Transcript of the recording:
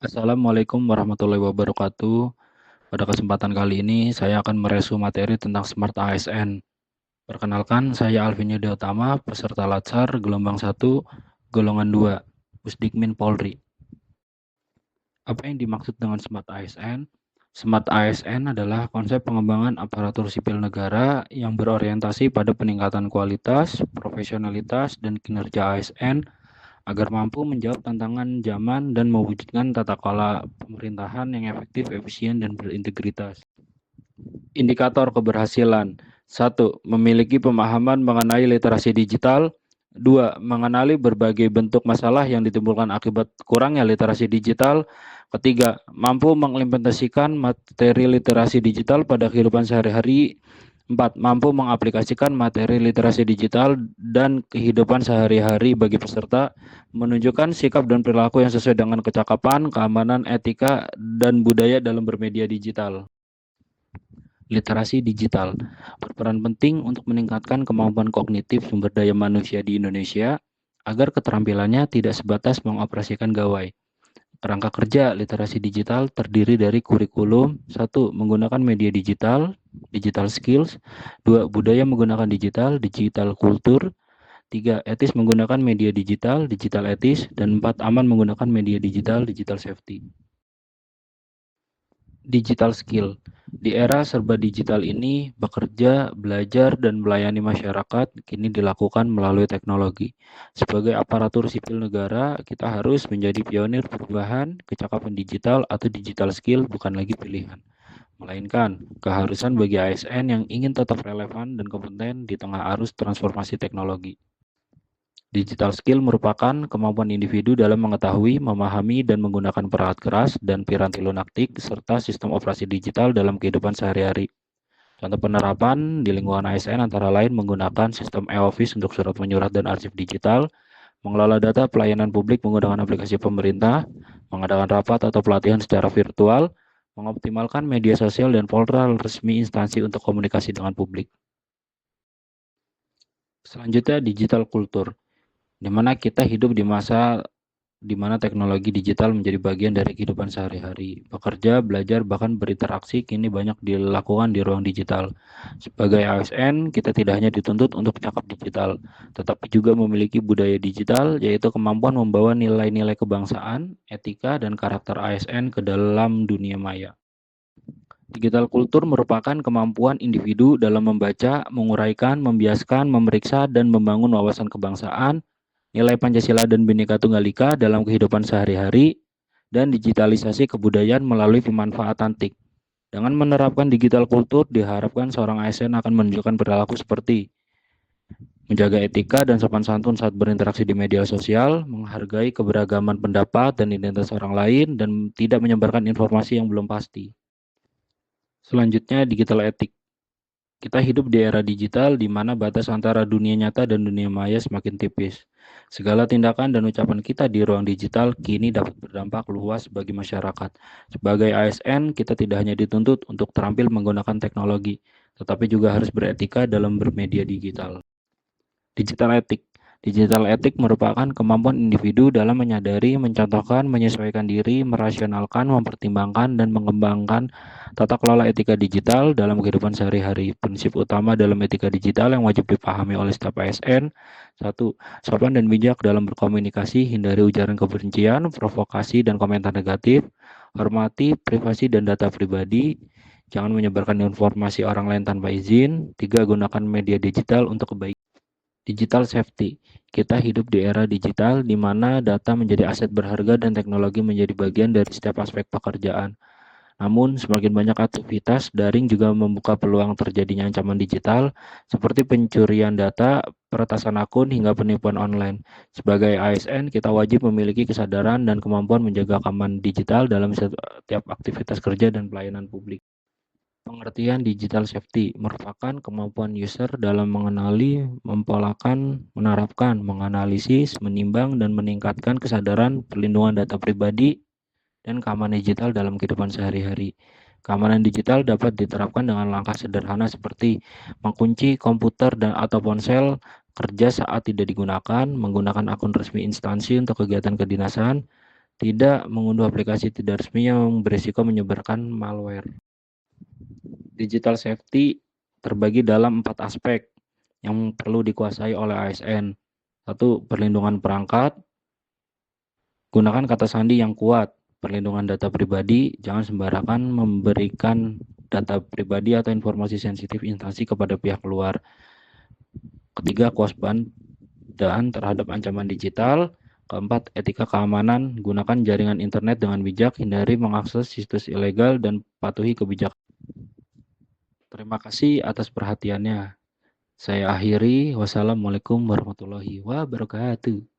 Assalamualaikum warahmatullahi wabarakatuh. Pada kesempatan kali ini, saya akan meresu materi tentang Smart ASN. Perkenalkan, saya Alvin Yudha Utama, peserta Latsar gelombang 1, golongan 2, Pusdikmin Polri. Apa yang dimaksud dengan Smart ASN? Smart ASN adalah konsep pengembangan aparatur sipil negara yang berorientasi pada peningkatan kualitas, profesionalitas, dan kinerja ASN agar mampu menjawab tantangan zaman dan mewujudkan tata kelola pemerintahan yang efektif, efisien, dan berintegritas. Indikator keberhasilan. 1. Memiliki pemahaman mengenai literasi digital. 2. Mengenali berbagai bentuk masalah yang ditimbulkan akibat kurangnya literasi digital. Ketiga, mampu mengimplementasikan materi literasi digital pada kehidupan sehari-hari. 4. Mampu mengaplikasikan materi literasi digital dan kehidupan sehari-hari bagi peserta, menunjukkan sikap dan perilaku yang sesuai dengan kecakapan, keamanan, etika, dan budaya dalam bermedia digital. Literasi digital berperan penting untuk meningkatkan kemampuan kognitif sumber daya manusia di Indonesia agar keterampilannya tidak sebatas mengoperasikan gawai. Kerangka kerja literasi digital terdiri dari kurikulum. 1. Menggunakan media digital, digital skills. 2. Budaya menggunakan digital, digital kultur. 3. Etis menggunakan media digital, digital etis. Dan 4. Aman menggunakan media digital, digital safety. Digital skill. Di era serba digital ini, bekerja, belajar, dan melayani masyarakat kini dilakukan melalui teknologi. Sebagai aparatur sipil negara, kita harus menjadi pionir perubahan, kecakapan digital atau digital skill bukan lagi pilihan, melainkan keharusan bagi ASN yang ingin tetap relevan dan kompeten di tengah arus transformasi teknologi. Digital skill merupakan kemampuan individu dalam mengetahui, memahami, dan menggunakan perangkat keras dan piranti lunatik serta sistem operasi digital dalam kehidupan sehari-hari. Contoh penerapan di lingkungan ASN antara lain menggunakan sistem e-office untuk surat menyurat dan arsip digital, mengelola data pelayanan publik menggunakan aplikasi pemerintah, mengadakan rapat atau pelatihan secara virtual, mengoptimalkan media sosial dan portal resmi instansi untuk komunikasi dengan publik. Selanjutnya, digital kultur, di mana kita hidup di masa di mana teknologi digital menjadi bagian dari kehidupan sehari-hari. Bekerja, belajar, bahkan berinteraksi kini banyak dilakukan di ruang digital. Sebagai ASN, kita tidak hanya dituntut untuk cakap digital, tetapi juga memiliki budaya digital, yaitu kemampuan membawa nilai-nilai kebangsaan, etika, dan karakter ASN ke dalam dunia maya. Digital kultur merupakan kemampuan individu dalam membaca, menguraikan, membiaskan, memeriksa, dan membangun wawasan kebangsaan, nilai Pancasila dan Bhinneka Tunggal Ika dalam kehidupan sehari-hari, dan digitalisasi kebudayaan melalui pemanfaatan TIK. Dengan menerapkan digital kultur, diharapkan seorang ASN akan menunjukkan perilaku seperti menjaga etika dan sopan santun saat berinteraksi di media sosial, menghargai keberagaman pendapat dan identitas orang lain, dan tidak menyebarkan informasi yang belum pasti. Selanjutnya, digital etik. Kita hidup di era digital di mana batas antara dunia nyata dan dunia maya semakin tipis. Segala tindakan dan ucapan kita di ruang digital kini dapat berdampak luas bagi masyarakat. Sebagai ASN, kita tidak hanya dituntut untuk terampil menggunakan teknologi, tetapi juga harus beretika dalam bermedia digital. Digital etik. Digital etik merupakan kemampuan individu dalam menyadari, mencontohkan, menyesuaikan diri, merasionalkan, mempertimbangkan, dan mengembangkan tata kelola etika digital dalam kehidupan sehari-hari. Prinsip utama dalam etika digital yang wajib dipahami oleh staf ASN. 1. Sopan dan bijak dalam berkomunikasi, hindari ujaran kebencian, provokasi, dan komentar negatif. Hormati privasi dan data pribadi. Jangan menyebarkan informasi orang lain tanpa izin. 3. Gunakan media digital untuk kebaikan. Digital safety. Kita hidup di era digital di mana data menjadi aset berharga dan teknologi menjadi bagian dari setiap aspek pekerjaan. Namun, semakin banyak aktivitas daring juga membuka peluang terjadinya ancaman digital seperti pencurian data, peretasan akun, hingga penipuan online. Sebagai ASN, kita wajib memiliki kesadaran dan kemampuan menjaga keamanan digital dalam setiap aktivitas kerja dan pelayanan publik. Pengertian digital safety merupakan kemampuan user dalam mengenali, mempolakan, menerapkan, menganalisis, menimbang, dan meningkatkan kesadaran perlindungan data pribadi dan keamanan digital dalam kehidupan sehari-hari. Keamanan digital dapat diterapkan dengan langkah sederhana seperti mengunci komputer dan atau ponsel kerja saat tidak digunakan, menggunakan akun resmi instansi untuk kegiatan kedinasan, Tidak mengunduh aplikasi tidak resmi yang berisiko menyebarkan malware. Digital safety terbagi dalam 4 aspek yang perlu dikuasai oleh ASN. 1. Perlindungan perangkat. Gunakan kata sandi yang kuat. Perlindungan data pribadi, jangan sembarangan memberikan data pribadi atau informasi sensitif instansi kepada pihak luar. Ketiga, kewaspadaan terhadap ancaman digital. Keempat, etika keamanan, gunakan jaringan internet dengan bijak, hindari mengakses situs ilegal, dan patuhi kebijakan. Terima kasih atas perhatiannya. Saya akhiri. Wassalamualaikum warahmatullahi wabarakatuh.